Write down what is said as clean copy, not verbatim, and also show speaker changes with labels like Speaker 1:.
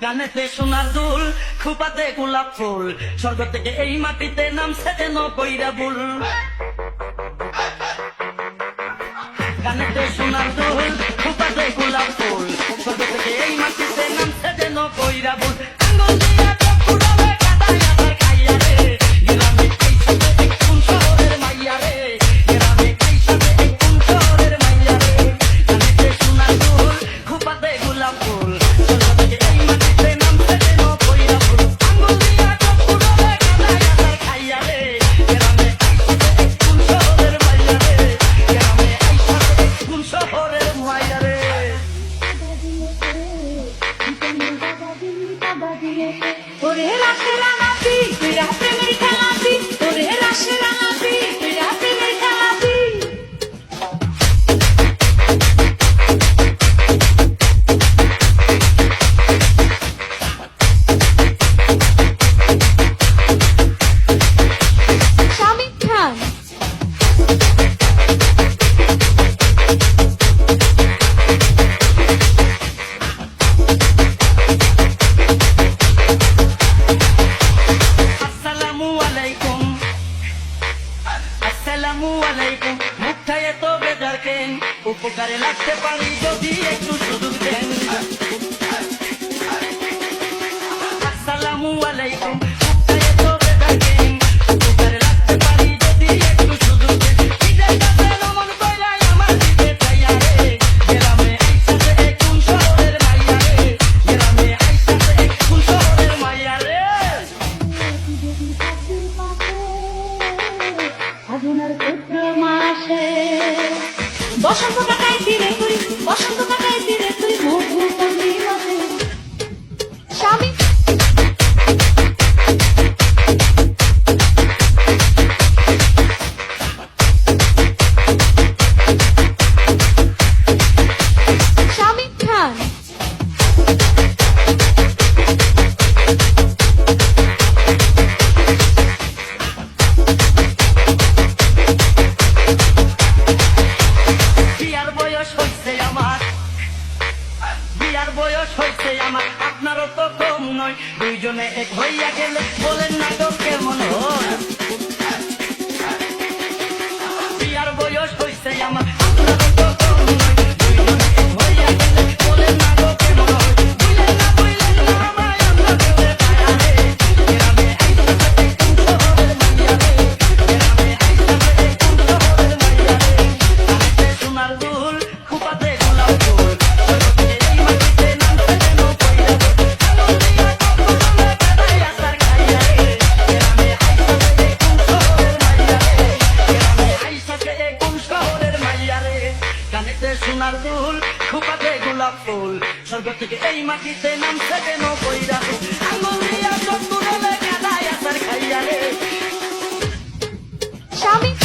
Speaker 1: কানেতে সোনার দুল, খোপাতে গোলাপ ফুল, স্বর্গ থেকে এই মাটিতে নামছে যেন কইরা বুল। কানেতে সোনার দুল, খোপাতে গোলাপ ফুল, স্বর্গ থেকে এই মাটিতে নামছে যেন কইরা বুল। আঙ্গুল দিয়া চোখ ফুরালে কাদায় আধার খাইয়া রে, গ্রামে এই সাথে এক কোন শহরের মাইয়া রে, গ্রামে এই সাথে এক কোন শহরের মাইয়া রে। কানেতে সোনার দুল, খোপাতে গোলাপ ফুল, স্বর্গ থেকে এই মাটিতে নামছে যেন কইরা বুল। আঙ্গুল দিয়া চোখ ফুরালে কাদায় আধার খাইয়া রে, গ্রামে এই সাথে এক কোন শহরের মাইয়া রে, গ্রামে এই সাথে এক কোন শহরের মাইয়া রে।
Speaker 2: ওরে রাশের রাঙাতি তুইরা প্রেমের খেলাতি, ওরে রাশের রাঙাতি তুইরা প্রেমের খেলাতি। শামিম খান
Speaker 1: আসসালামু আলাইকুম, আসসালামু আলাইকুম। মুখটা এত বেজার কেন, উপকারে লাগতে পারি যদি একটু সুযোগ দেন। আসসালামু আলাইকুম, মুখটা এত বেজার কেন, উপকারে লাগতে পারি যদি একটু সুযোগ দেন। ঈদের কাছে নমন কইরাই আমার দিতে চাইয়া রে, গ্রামে আইসাতে এক কোন শহরের মাইয়া রে, গ্রামে আইসাতে এক কোন শহরের মাইয়া রে।
Speaker 2: ফাগুনের চৈত্র মাসে বসন্ত কাটাই তীরে তুই, বসন্ত কাটাই তীরে তুই মধু পূর্ণিমাতে। শামিম শামিম খান
Speaker 1: বিয়ার বয়স হইছে আমার, বিয়ার বয়স হইছে আমার, আপনারও তো কম নয়। দুইজনে এক হইয়া গেলে বলেন না তো কেমন হয়। বিয়ার বয়স হইছে আমার, আপনারও তো কম নয়। দুইজনে এক হইয়া গেলে বলেন না তো কেমন হয়। বুঝলেন না আমায় আমরা কেউরে পায়া রে, গ্রামে আইসাতে এক কোন শহরের মাইয়া রে, গ্রামে আইসাতে এক কোন শহরের মাইয়া রে। কানেতে সোনার দুল, খোপাতে গোলাপ ফুল, স্বর্গ থেকে এই মাটিতে নামছে যেন কইরা বুল। আঙ্গুল দিয়া চোখ ফুরালে কাদায় আছাড় খাইয়া রে, গ্রামে আইসাতে এক কোন শহরের মাইয়া রে, গ্রামে আইসাতে এক কোন শহরের মাইয়া রে। কানেতে সোনার দুল, খোপাতে গোলাপ ফুল, স্বর্গ থেকে এই মাটিতে নামছে যেন কইরা বুল। আঙ্গুল দিয়া চোখ ফুরালে কাদায় আছাড় খাইয়া রে।
Speaker 2: শামিম